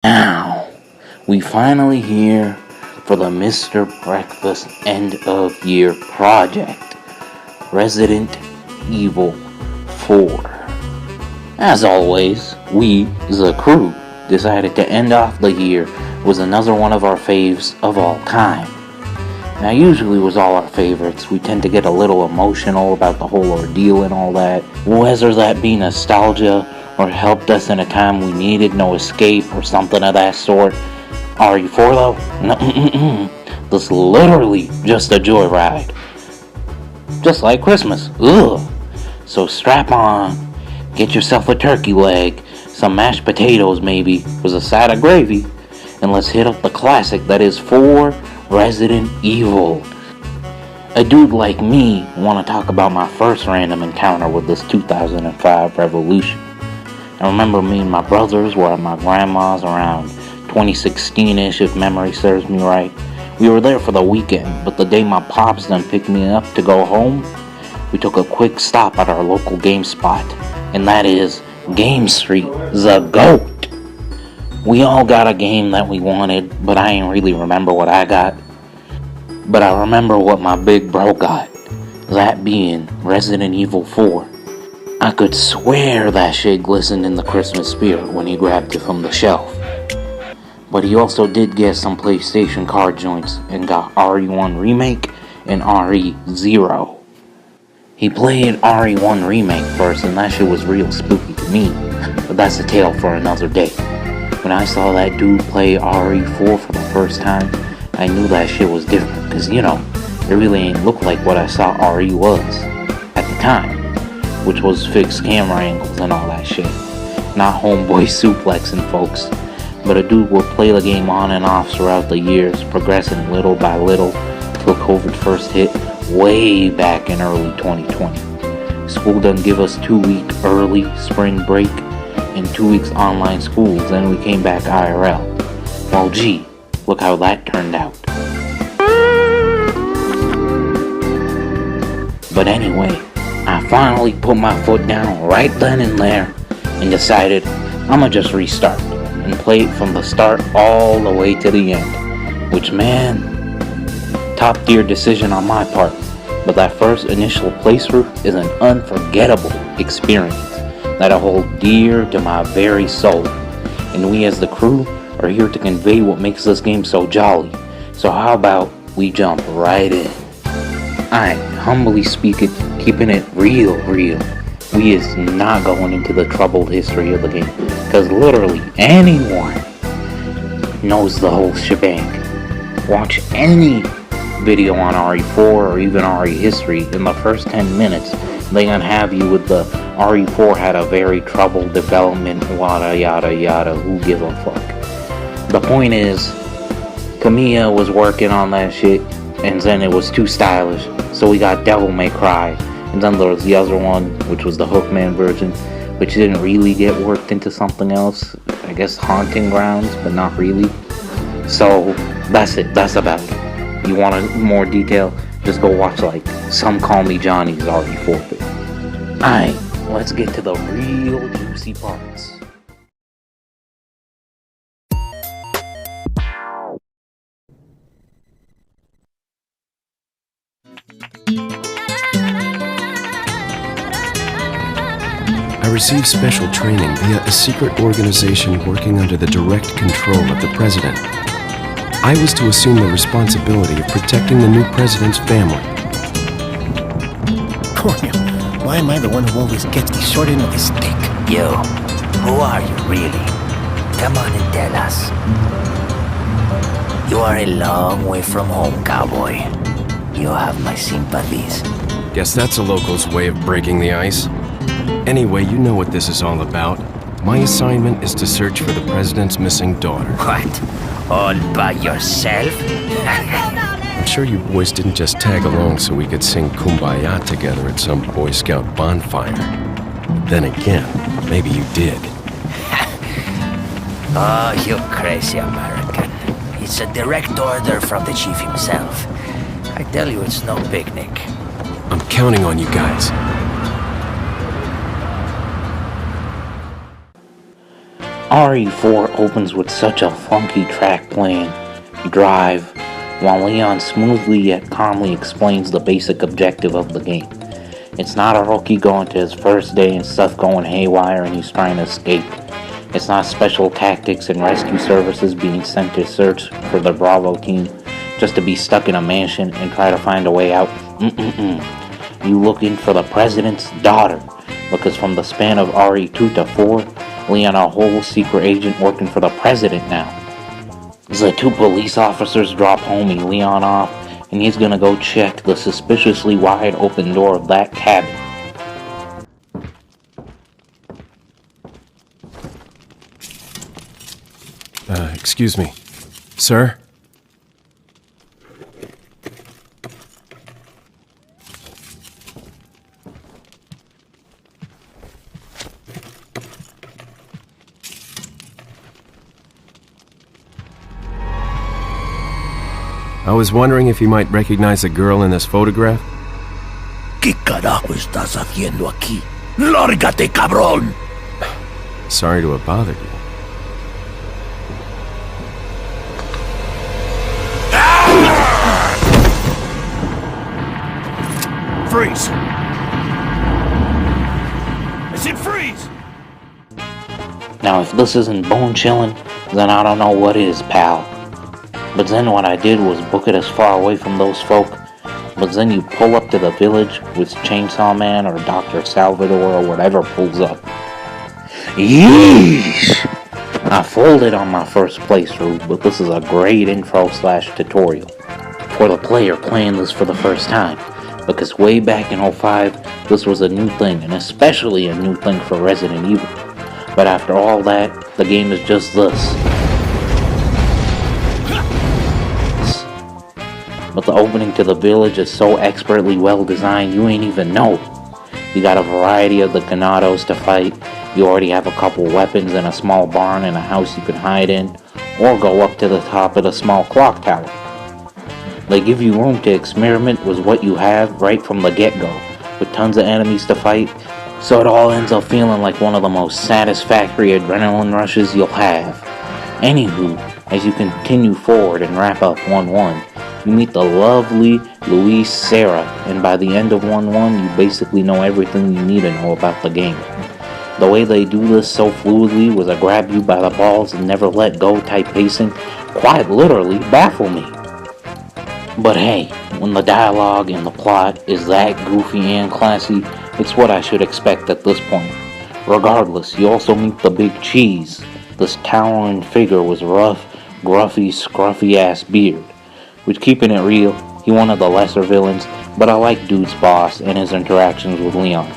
Now, we finally here for the Mr. Breakfast end of year project, Resident Evil 4. As always, we, the crew, decided to end off the year with another one of our faves of all time. Now, usually with all our favorites, we tend to get a little emotional about the whole ordeal and all that, whether that be nostalgia or helped us in a time we needed no escape or something of that sort. RE4 though? No, this is literally just a joyride. Just like Christmas. Ugh. So strap on, get yourself a turkey leg, some mashed potatoes maybe, with a side of gravy, and let's hit up the classic that is 4 Resident Evil. A dude like me want to talk about my first random encounter with this 2005 revolution. I remember me and my brothers were at my grandma's around 2016-ish, if memory serves me right. We were there for the weekend, but the day my pops done picked me up to go home, we took a quick stop at our local game spot, and that is Game Street, the GOAT. We all got a game that we wanted, but I ain't really remember what I got. But I remember what my big bro got, that being Resident Evil 4. I could swear that shit glistened in the Christmas spirit when he grabbed it from the shelf. But he also did get some PlayStation card joints and got RE1 Remake and RE0. He played RE1 Remake first, and that shit was real spooky to me, but that's a tale for another day. When I saw that dude play RE4 for the first time, I knew that shit was different, cause it really ain't look like what I saw RE was at the time, which was fixed camera angles and all that shit. Not homeboy suplexing folks, but a dude would play the game on and off throughout the years, progressing little by little till COVID first hit way back in early 2020. School done give us 2-week early spring break and 2 weeks online schools, then we came back IRL. Well gee, look how that turned out. But anyway, I finally put my foot down right then and there and decided I'ma just restart and play it from the start all the way to the end. Which, man, top tier decision on my part, but that first initial playthrough is an unforgettable experience that I hold dear to my very soul. And we as the crew are here to convey what makes this game so jolly. So how about we jump right in? I humbly speaking, keeping it real. We is not going into the troubled history of the game, because literally anyone knows the whole shebang. Watch any video on RE4 or even RE history, in the first 10 minutes they gonna have you with the RE4 had a very troubled development, yada yada, who gives a fuck. The point is, Kamiya was working on that shit, and then it was too stylish, so we got Devil May Cry, and then there was the other one, which was the Hookman version, which didn't really get worked into something else. I guess Haunting Grounds, but not really. So that's it, that's about it. You want more detail? Just go watch like Some Call Me Johnny's RE4 bit. Alright, let's get to the real juicy parts. I received special training via a secret organization working under the direct control of the president. I was to assume the responsibility of protecting the new president's family. Cornel, why am I the one who always gets the short end of the stick? Yo, who are you really? Come on and tell us. You are a long way from home, cowboy. You have my sympathies. Guess that's a local's way of breaking the ice. Anyway, you know what this is all about. My assignment is to search for the president's missing daughter. What? All by yourself? I'm sure you boys didn't just tag along so we could sing Kumbaya together at some Boy Scout bonfire. But then again, maybe you did. Oh, you crazy American. It's a direct order from the chief himself. I tell you, it's no picnic. I'm counting on you guys. RE4 opens with such a funky track playing, Drive, while Leon smoothly yet calmly explains the basic objective of the game. It's not a rookie going to his first day and stuff going haywire and he's trying to escape. It's not special tactics and rescue services being sent to search for the Bravo team just to be stuck in a mansion and try to find a way out. You looking for the president's daughter, because from the span of RE2 to 4, Leon a whole secret agent working for the president now. The 2 police officers drop homie Leon off, and he's gonna go check the suspiciously wide open door of that cabin. Excuse me. Sir? I was wondering if you might recognize a girl in this photograph? ¿Qué carajo estás haciendo aquí? ¡Lárgate, cabrón! Sorry to have bothered you. Freeze! I said freeze! Now if this isn't bone chilling, then I don't know what is, pal. But then what I did was book it as far away from those folk. But then you pull up to the village with Chainsaw Man or Dr. Salvador or whatever pulls up. Yeesh! I folded on my first playthrough, but this is a great intro/tutorial for the player playing this for the first time. Because way back in 05, this was a new thing, and especially a new thing for Resident Evil. But after all that, the game is just this. But the opening to the village is so expertly well designed, you ain't even know. You got a variety of the ganados to fight. You already have a couple weapons and a small barn and a house you can hide in, or go up to the top of the small clock tower. They give you room to experiment with what you have right from the get-go, with tons of enemies to fight, so it all ends up feeling like one of the most satisfactory adrenaline rushes you'll have. Anywho, as you continue forward and wrap up 1-1, you meet the lovely Louise Sarah, and by the end of 1-1, you basically know everything you need to know about the game. The way they do this so fluidly with a grab you by the balls and never let go type pacing quite literally baffle me. But hey, when the dialogue and the plot is that goofy and classy, it's what I should expect at this point. Regardless, you also meet the big cheese, this towering figure with rough, gruffy, scruffy ass beard. Which, keeping it real, he one of the lesser villains, but I like Dude's boss and his interactions with Leon.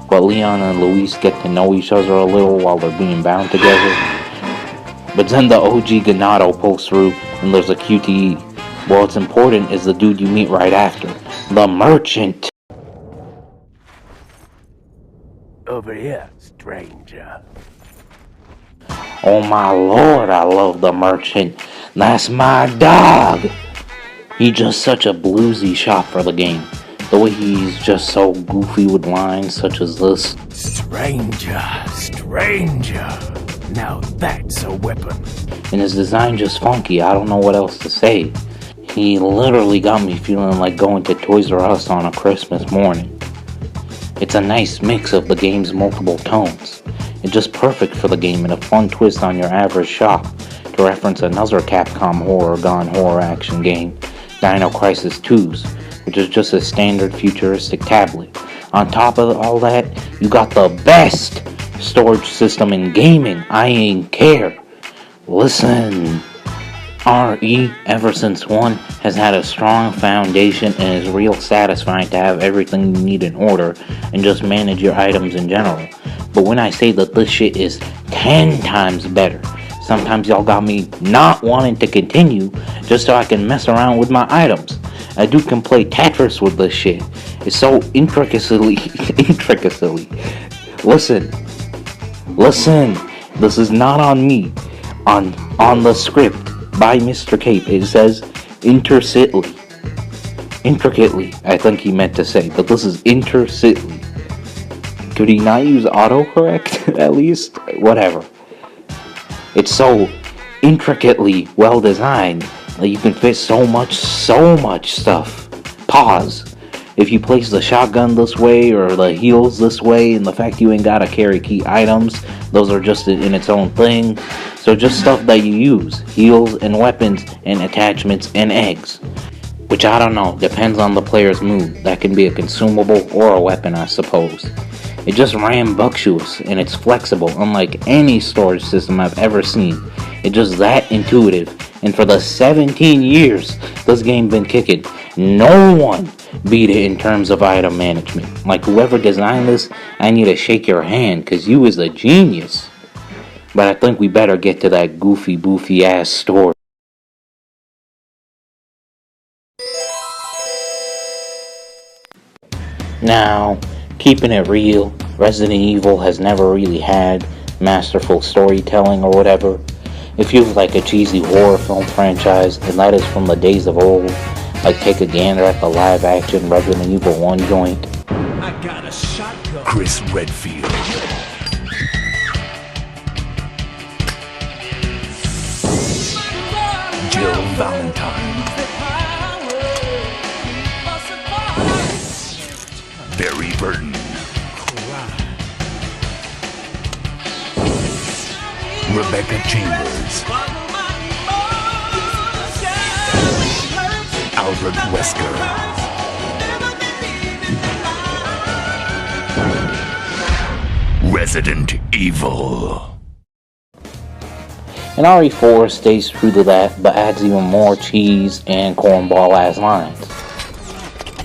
But Leon and Luis get to know each other a little while they're being bound together. But then the OG Ganado pulls through and there's a QTE. What's important is the dude you meet right after, the Merchant. Over here, stranger. Oh my lord, I love the Merchant. That's my dog. He's just such a bluesy shot for the game. The way he's just so goofy with lines such as this. Stranger, stranger. Now that's a weapon. And his design just funky, I don't know what else to say. He literally got me feeling like going to Toys R Us on a Christmas morning. It's a nice mix of the game's multiple tones. It's just perfect for the game and a fun twist on your average shop, to reference another Capcom horror gone horror action game, Dino Crisis 2's, which is just a standard futuristic tablet. On top of all that, you got the best storage system in gaming. I ain't care. Listen, RE ever since 1 has had a strong foundation and is real satisfying to have everything you need in order and just manage your items in general. But when I say that this shit is 10 times better, sometimes y'all got me not wanting to continue just so I can mess around with my items. A dude can play Tetris with this shit. It's so intricately. Listen, this is not on me. On the script by Mr. Cape, it says intricately, I think he meant to say, but this is intricately. Could he not use autocorrect, at least? Whatever. It's so intricately well designed that you can fit so much stuff. Pause. If you place the shotgun this way or the heals this way, and the fact you ain't gotta carry key items, those are just in its own thing. So just stuff that you use, heals and weapons and attachments and eggs. Which I don't know, depends on the player's mood. That can be a consumable or a weapon, I suppose. It just rambunctious and it's flexible, unlike any storage system I've ever seen. It's just that intuitive. And for the 17 years this game been kicking, no one beat it in terms of item management. Like whoever designed this, I need to shake your hand, cause you is a genius. But I think we better get to that goofy, boofy ass story. Now, keeping it real, Resident Evil has never really had masterful storytelling or whatever. It feels like a cheesy horror film franchise, and that is from the days of old. Like take a gander at the live action Resident Evil 1 joint. I got a shotgun. Chris Redfield. Jill Valentine. Barry Burton. Rebecca Chambers. Albert Wesker. Resident Evil. And RE4 stays true to that, but adds even more cheese and cornball-ass lines.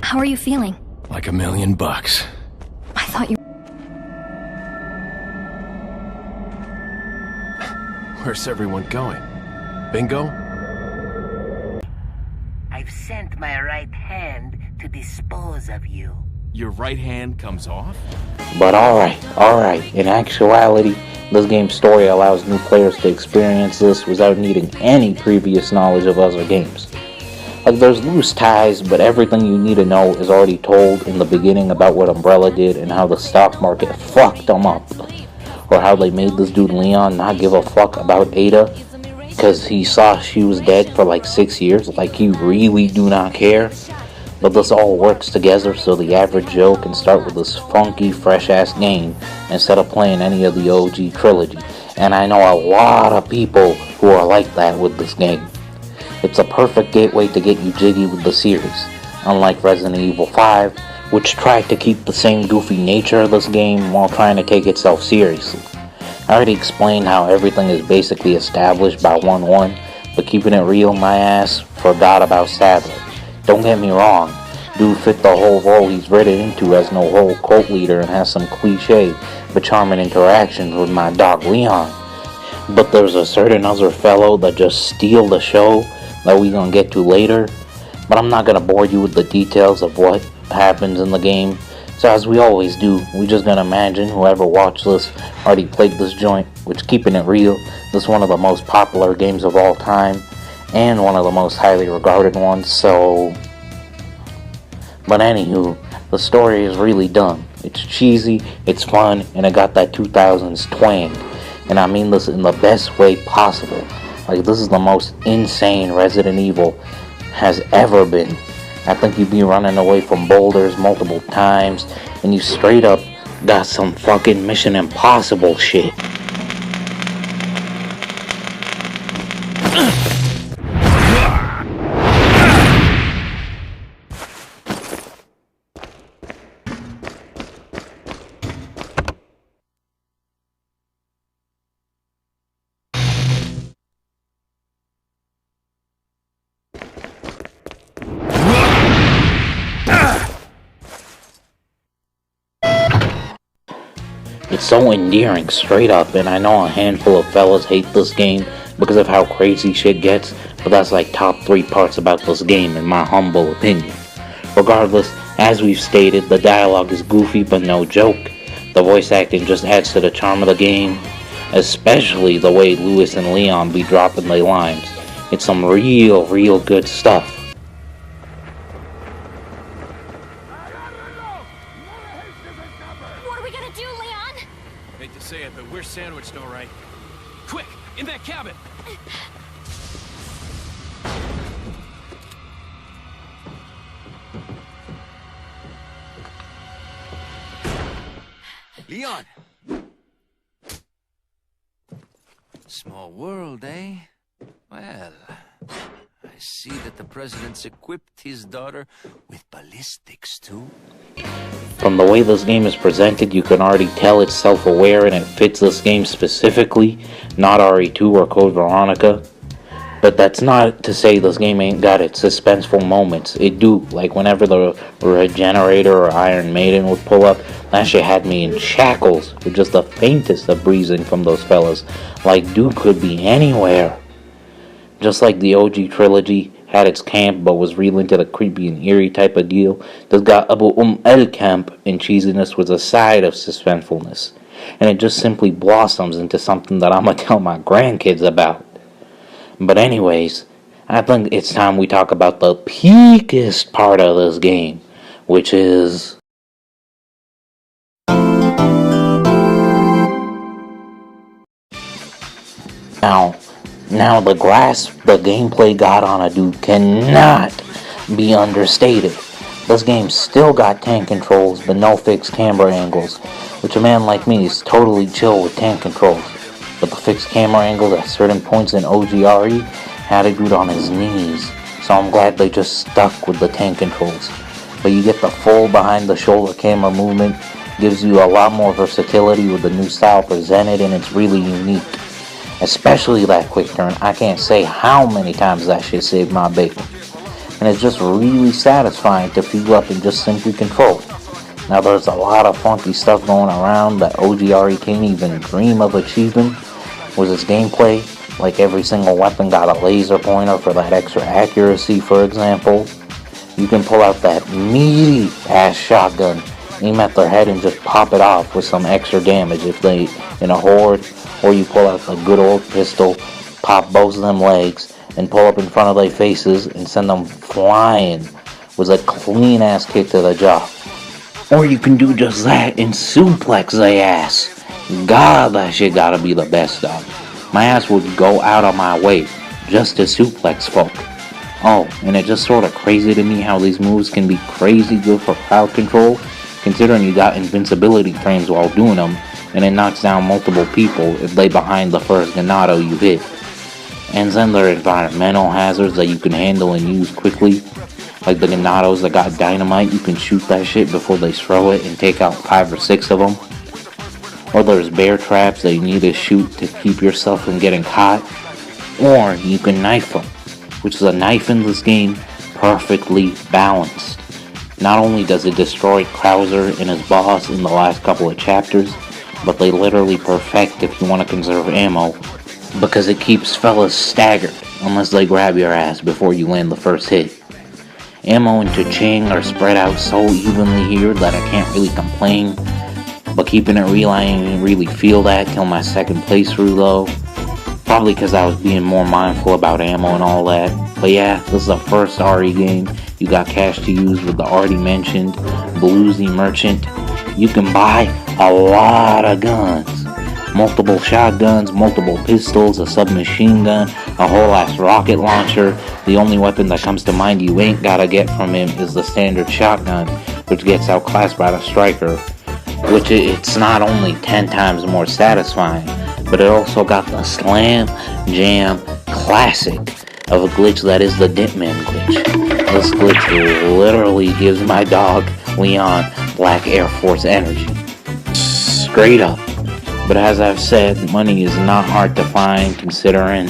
How are you feeling? Like $1,000,000. I thought you... Where's everyone going? Bingo? I've sent my right hand to dispose of you. Your right hand comes off? But alright. In actuality, this game's story allows new players to experience this without needing any previous knowledge of other games. Like there's loose ties, but everything you need to know is already told in the beginning about what Umbrella did and how the stock market fucked them up. Or how they made this dude Leon not give a fuck about Ada because he saw she was dead for like 6 years. Like he really do not care. But this all works together so the average Joe can start with this funky, fresh-ass game instead of playing any of the OG trilogy. And I know a lot of people who are like that with this game. It's a perfect gateway to get you jiggy with the series, unlike Resident Evil 5, which tried to keep the same goofy nature of this game while trying to take itself seriously. I already explained how everything is basically established by 1-1, but keeping it real, my ass forgot about Sadler. Don't get me wrong, dude fit the whole role he's written into as no whole cult leader and has some cliche but charming interactions with my dog Leon. But there's a certain other fellow that just steal the show that we gonna get to later, but I'm not gonna bore you with the details of what happens in the game. So as we always do, we just gonna imagine whoever watched this already played this joint, which, keeping it real, this is one of the most popular games of all time and one of the most highly regarded ones. So, but anywho, the story is really done. It's cheesy, it's fun, and it got that 2000s twang, and I mean this in the best way possible. Like, this is the most insane Resident Evil has ever been. I think you'd be running away from boulders multiple times, and you straight up got some fucking Mission Impossible shit. It's so endearing, straight up, and I know a handful of fellas hate this game because of how crazy shit gets, but that's like top 3 parts about this game in my humble opinion. Regardless, as we've stated, the dialogue is goofy but no joke. The voice acting just adds to the charm of the game, especially the way Louis and Leon be dropping their lines. It's some real good stuff. What are we gonna do, Leon? Hate to say it, but we're sandwiched all right. Quick, in that Leon! Small world, eh? Well, I see that the president's equipped his daughter with ballistics, too. From the way this game is presented, you can already tell it's self-aware and it fits this game specifically, not RE2 or Code Veronica. But that's not to say this game ain't got its suspenseful moments. It do, like whenever the Regenerator or Iron Maiden would pull up, that shit had me in shackles with just the faintest of breezing from those fellas. Like dude could be anywhere. Just like the OG trilogy had its camp but was real into the creepy and eerie type of deal, this got Abu El camp and cheesiness with a side of suspensefulness. And it just simply blossoms into something that I'ma tell my grandkids about. But anyways, I think it's time we talk about the peakest part of this game, which is... Now the grasp the gameplay got on a dude cannot be understated. This game still got tank controls, but no fixed camera angles, which a man like me is totally chill with tank controls. But the fixed camera angles at certain points in OGRE had a dude on his knees, so I'm glad they just stuck with the tank controls. But you get the full behind the shoulder camera movement, gives you a lot more versatility with the new style presented, and it's really unique. Especially that quick turn. I can't say how many times that shit saved my bacon. And it's just really satisfying to feel up and just simply control. Now there's a lot of funky stuff going around that OGRE can't even dream of achieving with its gameplay. Like every single weapon got a laser pointer for that extra accuracy, for example. You can pull out that meaty ass shotgun, aim at their head and just pop it off with some extra damage if they in a horde. Or you pull out a good old pistol, pop both of them legs, and pull up in front of their faces and send them flying with a clean ass kick to the jaw. Or you can do just that and suplex their ass. God, that shit gotta be the best, dog. My ass would go out of my way just to suplex folk. Oh, and it's just sort of crazy to me how these moves can be crazy good for crowd control, considering you got invincibility frames while doing them, and it knocks down multiple people if they behind the first ganado you hit. And then there are environmental hazards that you can handle and use quickly. Like the ganados that got dynamite, you can shoot that shit before they throw it and take out 5 or 6 of them. Or there's bear traps that you need to shoot to keep yourself from getting caught. Or you can knife them, which is a knife in this game perfectly balanced. Not only does it destroy Krauser and his boss in the last couple of chapters, but they literally perfect if you want to conserve ammo, because it keeps fellas staggered unless they grab your ass before you land the first hit. Ammo and cha-ching are spread out so evenly here that I can't really complain, but keeping it real, I didn't really feel that till my second playthrough though, probably because I was being more mindful about ammo and all that. But yeah, this is the first RE game you got cash to use with the already mentioned Bluesy Merchant. You can buy a lot of guns. Multiple shotguns, multiple pistols, a submachine gun, a whole ass rocket launcher. The only weapon that comes to mind you ain't gotta get from him is the standard shotgun, which gets outclassed by the striker. Which it's not only 10 times more satisfying, but it also got the slam jam classic of a glitch that is the Dipman glitch. This glitch literally gives my dog Leon Black Air Force energy. Straight up. But as I've said, money is not hard to find considering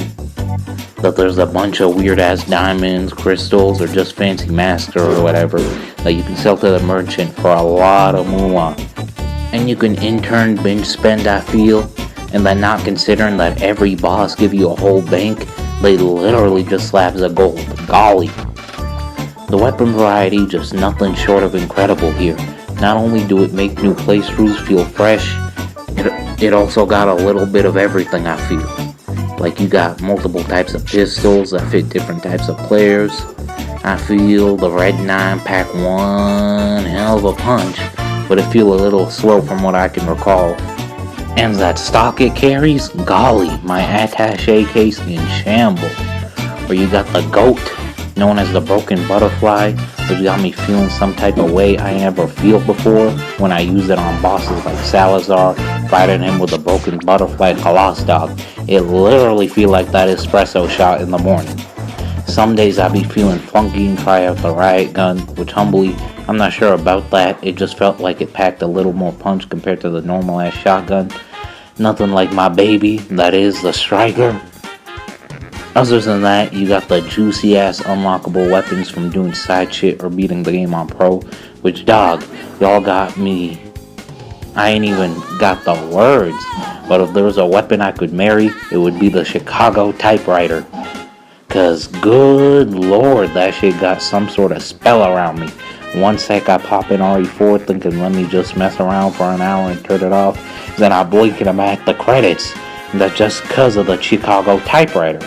that there's a bunch of weird ass diamonds, crystals, or just fancy master or whatever that you can sell to the merchant for a lot of moolah. And you can in turn binge spend, I feel, and then not considering that every boss give you a whole bank, they literally just slabs of gold. Golly. The weapon variety just nothing short of incredible here. Not only do it make new playthroughs feel fresh, it also got a little bit of everything, I feel. Like you got multiple types of pistols that fit different types of players. I feel the Red 9 pack one hell of a punch, but it feel a little slow from what I can recall. And that stock it carries, golly, my attaché case in shambles. Or you got the GOAT known as the broken butterfly, which got me feeling some type of way I never feel before when I used it on bosses like Salazar, fighting him with a broken butterfly Halas dog. It literally feel like that espresso shot in the morning. Some days I be feeling funky and try out the riot gun, which humbly, I'm not sure about that. It just felt like it packed a little more punch compared to the normal ass shotgun. Nothing like my baby, that is the striker. Other than that, you got the juicy ass unlockable weapons from doing side shit or beating the game on pro, which dog, y'all got me. I ain't even got the words, but if there was a weapon I could marry, it would be the Chicago typewriter. Cause good lord, that shit got some sort of spell around me. One sec I pop in RE4 thinking let me just mess around for an hour and turn it off, then I blink and I'm at the credits. And that's just cause of the Chicago typewriter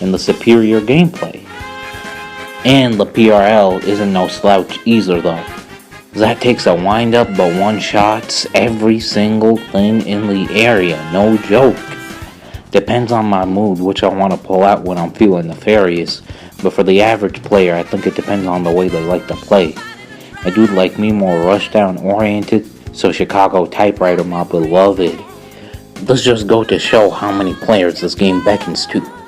and the superior gameplay. And the PRL isn't no slouch either though. That takes a wind up but one shots every single thing in the area, no joke. Depends on my mood which I want to pull out when I'm feeling nefarious, but for the average player I think it depends on the way they like to play. A dude like me more rushdown oriented, so Chicago typewriter my beloved. Let's just go to show how many players this game beckons to.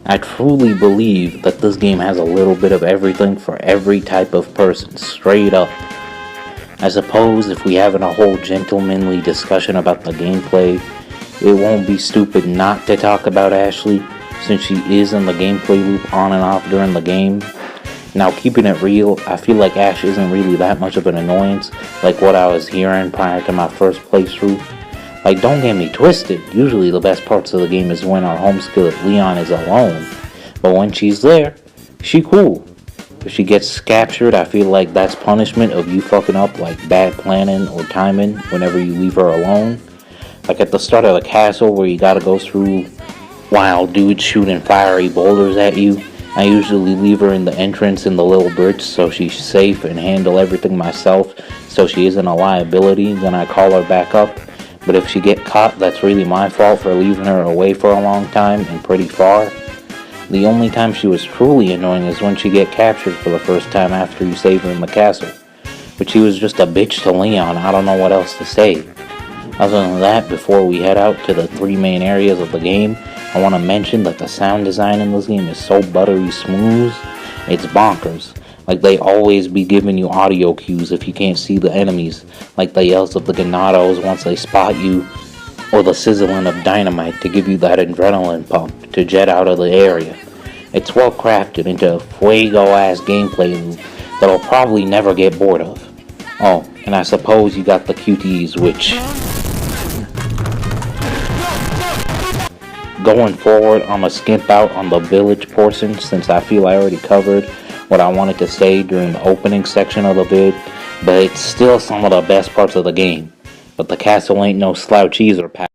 I truly believe that this game has a little bit of everything for every type of person, straight up. I suppose if we having a whole gentlemanly discussion about the gameplay, it won't be stupid not to talk about Ashley, since she is in the gameplay loop on and off during the game. Now keeping it real, I feel like Ash isn't really that much of an annoyance, like what I was hearing prior to my first playthrough. Like, don't get me twisted, usually the best parts of the game is when our home skillet Leon is alone, but when she's there, she cool. If she gets captured, I feel like that's punishment of you fucking up like bad planning or timing whenever you leave her alone. Like at the start of the castle where you gotta go through while dudes shooting fiery boulders at you, I usually leave her in the entrance in the little bridge so she's safe and handle everything myself so she isn't a liability, then I call her back up. But if she get caught, that's really my fault for leaving her away for a long time and pretty far. The only time she was truly annoying is when she get captured for the first time after you save her in the castle. But she was just a bitch to Leon, I don't know what else to say. Other than that, before we head out to the three main areas of the game, I want to mention that the sound design in this game is so buttery smooth, it's bonkers. Like they always be giving you audio cues if you can't see the enemies, like the yells of the ganados once they spot you, or the sizzling of dynamite to give you that adrenaline pump to jet out of the area. It's well crafted into a fuego-ass gameplay loop that'll probably never get bored of. Oh, and I suppose you got the QTEs, which... Going forward, I'm gonna skimp out on the village portion since I feel I already covered what I wanted to say during the opening section of the vid, but it's still some of the best parts of the game. But the castle ain't no slouch either, pal.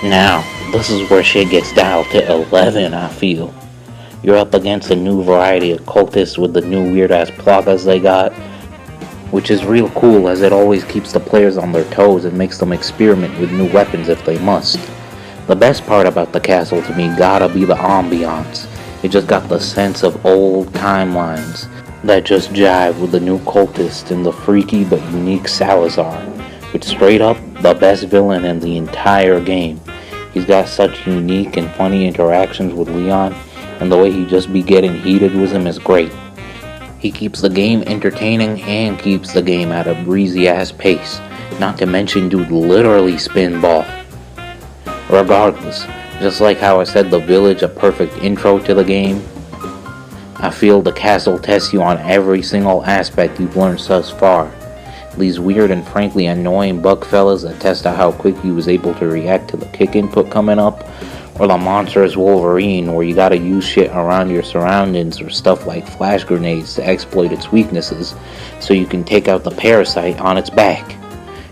Now, this is where shit gets dialed to 11, I feel. You're up against a new variety of cultists with the new weird-ass plagas they got, which is real cool as it always keeps the players on their toes and makes them experiment with new weapons if they must. The best part about the castle to me gotta be the ambiance. It just got the sense of old timelines that just jive with the new cultist and the freaky but unique Salazar, which straight up the best villain in the entire game. He's got such unique and funny interactions with Leon, and the way he just be getting heated with him is great. He keeps the game entertaining and keeps the game at a breezy ass pace, not to mention dude literally spin ball. Regardless, just like how I said the village a perfect intro to the game, I feel the castle tests you on every single aspect you've learned thus far. These weird and frankly annoying bug fellas that test out how quick you was able to react to the kick input coming up, or the monstrous Wolverine where you gotta use shit around your surroundings or stuff like flash grenades to exploit its weaknesses so you can take out the parasite on its back.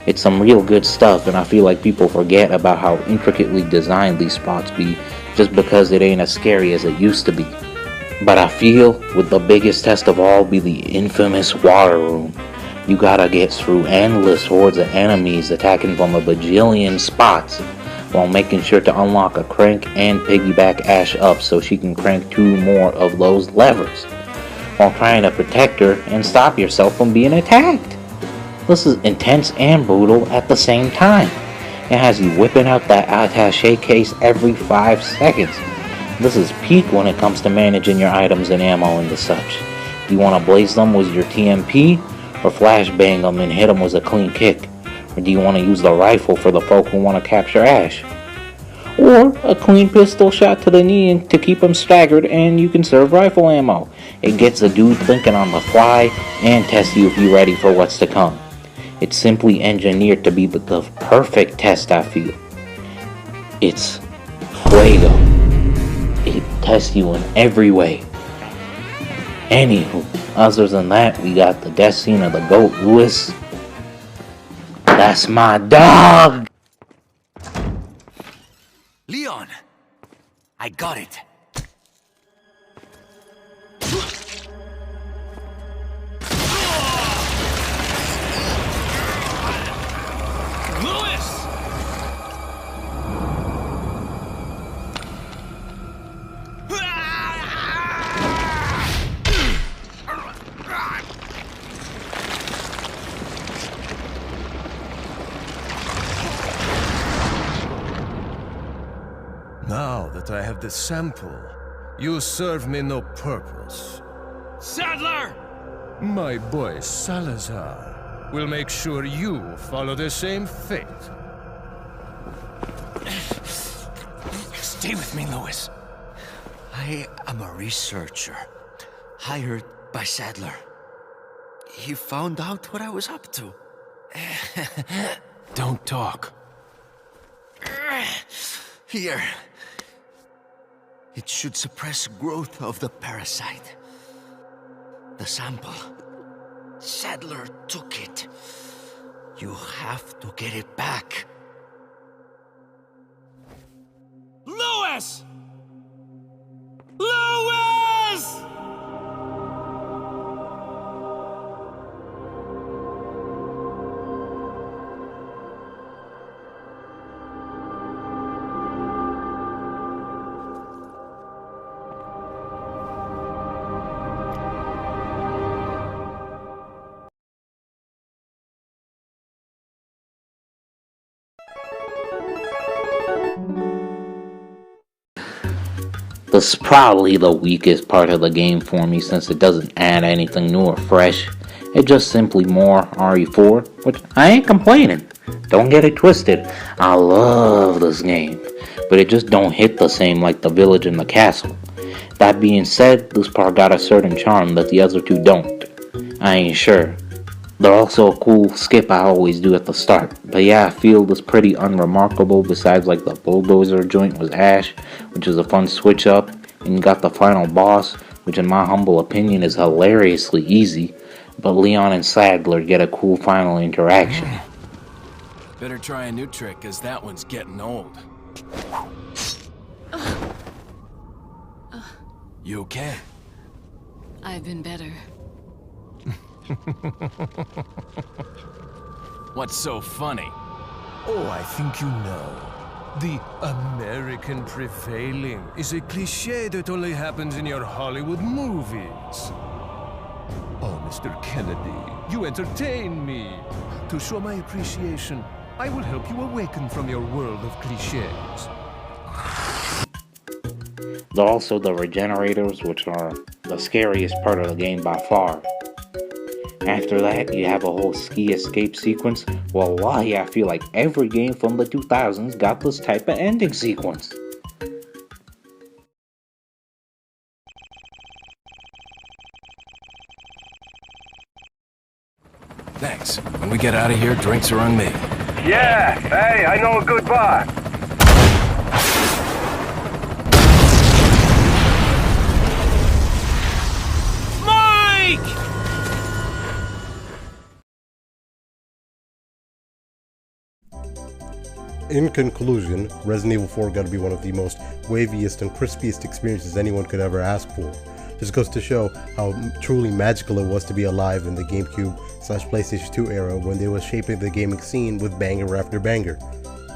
It's some real good stuff, and I feel like people forget about how intricately designed these spots be just because it ain't as scary as it used to be. But I feel with the biggest test of all be the infamous water room. You gotta get through endless hordes of enemies attacking from a bajillion spots while making sure to unlock a crank and piggyback Ash up so she can crank 2 more of those levers, while trying to protect her and stop yourself from being attacked. This is intense and brutal at the same time. It has you whipping out that attaché case every 5 seconds. This is peak when it comes to managing your items and ammo and the such. Do you want to blaze them with your TMP, or flashbang them and hit them with a clean kick? Or do you want to use the rifle for the folk who want to capture Ash? Or a clean pistol shot to the knee to keep them staggered and you can serve rifle ammo. It gets a dude thinking on the fly and tests you if you're ready for what's to come. It's simply engineered to be the perfect test, I feel. It's fuego. It tests you in every way. Anywho, other than that, we got the death scene of the GOAT Lewis. That's my dog! Leon! I got it. Lewis! Now that I have the sample, you serve me no purpose. Sadler! My boy Salazar will make sure you follow the same fate. Stay with me, Lewis. I am a researcher, hired by Sadler. He found out what I was up to. Don't talk. Here. It should suppress growth of the parasite. The sample. Sadler took it. You have to get it back. Lewis! Lewis! This is probably the weakest part of the game for me since it doesn't add anything new or fresh. It's just simply more RE4, which I ain't complaining. Don't get it twisted. I love this game, but it just don't hit the same like the village and the castle. That being said, this part got a certain charm that the other two don't. I ain't sure. They're also a cool skip I always do at the start. But yeah, I feel this pretty unremarkable besides like the bulldozer joint with Ash, which is a fun switch up, and you got the final boss, which in my humble opinion is hilariously easy, but Leon and Sadler get a cool final interaction. Better try a new trick, cause that one's getting old. You okay? I've been better. What's so funny? Oh, I think you know. The American prevailing is a cliché that only happens in your Hollywood movies. Oh, Mr. Kennedy, you entertain me. To show my appreciation, I will help you awaken from your world of clichés. There are also the regenerators, which are the scariest part of the game by far. After that, you have a whole ski escape sequence. Wallahi, I feel like every game from the 2000s got this type of ending sequence. Thanks. When we get out of here, drinks are on me. Yeah, hey, I know a good bar. In conclusion, Resident Evil 4 got to be one of the most waviest and crispiest experiences anyone could ever ask for. Just goes to show how truly magical it was to be alive in the GameCube/PlayStation 2 era when they were shaping the gaming scene with banger after banger,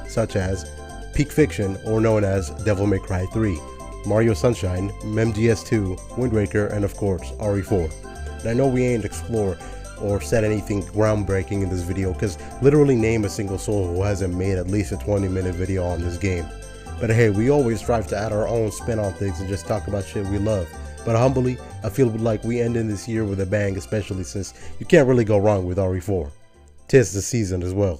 such as Peak Fiction, or known as Devil May Cry 3, Mario Sunshine, MGS2, Wind Waker, and of course RE4. And I know we ain't explored or said anything groundbreaking in this video, because literally name a single soul who hasn't made at least a 20-minute video on this game. But hey, we always strive to add our own spin on things and just talk about shit we love. But humbly, I feel like we end in this year with a bang, especially since you can't really go wrong with RE4. 'Tis the season as well.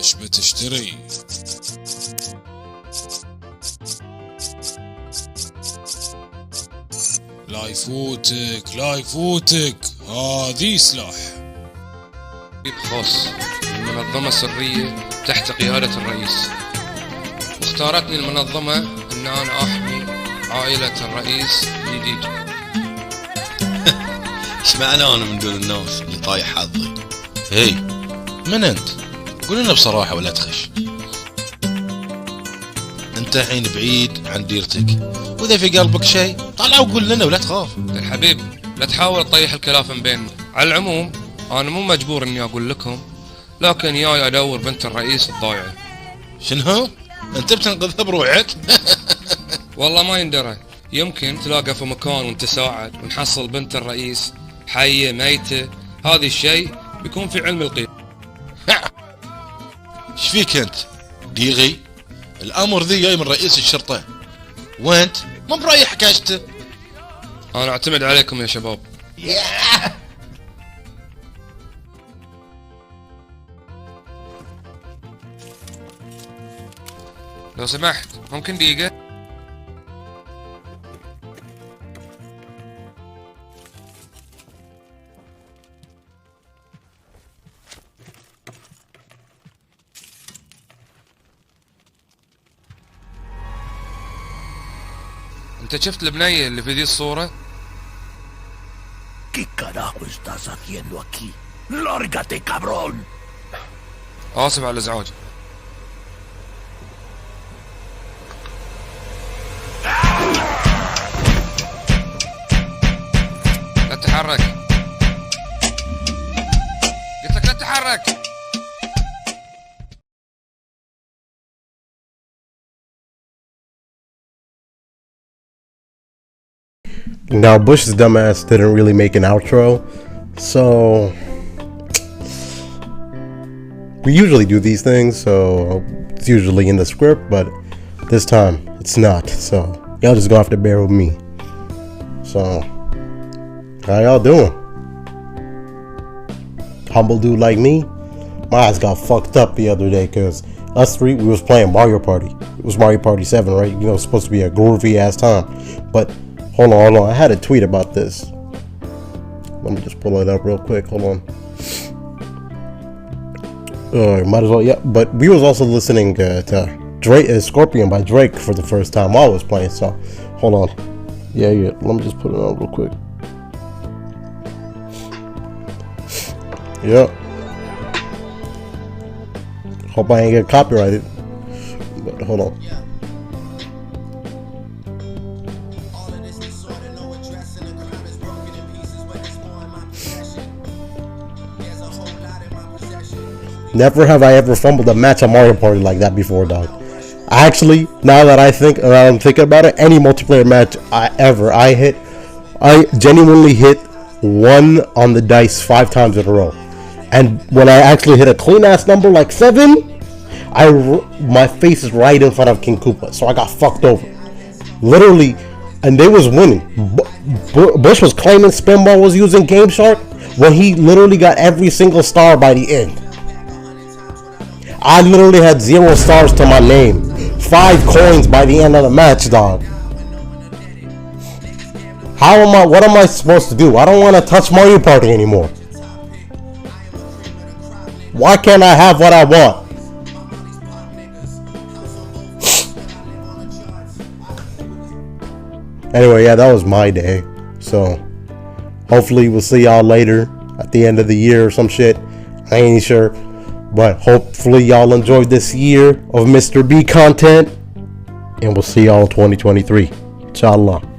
ايش بتشتري؟ لا يفوتك لا يفوتك، هذه سلاح خاص المنظمة سرية تحت قيادة الرئيس. واختارتني المنظمة ان انا احمي عائلة الرئيس الجديد. ايش معنى انا من دول الناس اللي طايح حظي؟ هي من انت؟ قول لنا بصراحة ولا تخش. انت الحين بعيد عن ديرتك، واذا في قلبك شيء طلع وقول لنا ولا تخاف. الحبيب لا تحاول تطيح الكلام بيننا. على العموم انا مو مجبور اني اقول لكم، لكن جاي ادور بنت الرئيس الضايعة. شنو؟ انت بتنقذها بروحك؟ والله ما يندرى، يمكن تلاقى في مكان ونتساعد ونحصل بنت الرئيس حية ميتة. هذا الشيء بيكون في علم الغيب. ايش فيك انت؟ ديغي الامر ذي جاي من رئيس الشرطة، وانت مو برايح حكايته. انا اعتمد عليكم يا شباب. لو سمحت ممكن دقيقة؟ انت شفت البنية اللي في ذي الصورة؟ ¿Qué carajo estás haciendo aquí? ¡Lárgate, cabrón! آسف على الإزعاج. لا تتحرك، قلت لك لا تتحرك. Now, Bush's dumbass didn't really make an outro, so we usually do these things, so it's usually in the script, but this time it's not, so y'all just gonna have to bear with me. So, how y'all doing? Humble dude like me, my eyes got fucked up the other day, cause us three, we was playing Mario Party. It was Mario Party 7, right? You know, it's supposed to be a groovy ass time, but hold on, I had a tweet about this. Let me just pull it up real quick. Hold on. Might as well, yeah. But we was also listening to Drake, Scorpion by Drake for the first time while I was playing. So, hold on. Yeah. Let me just put it on real quick. Yep. Hope I ain't get copyrighted. But hold on. Never have I ever fumbled a match on Mario Party like that before, dog. Actually, now that I'm thinking about it, any multiplayer match I genuinely hit 1 on the dice 5 times in a row. And when I actually hit a clean ass number like 7, my face is right in front of King Koopa, so I got fucked over. Literally, and they was winning. Bush was claiming Spinball was using Game Shark when he literally got every single star by the end. I literally had 0 stars to my name. 5 coins by the end of the match, dog. What am I supposed to do? I don't want to touch Mario Party anymore. Why can't I have what I want? Anyway, yeah, that was my day. So, hopefully we'll see y'all later at the end of the year or some shit. I ain't sure. But hopefully y'all enjoyed this year of Mr. B content. and we'll see y'all in 2023. Inshallah.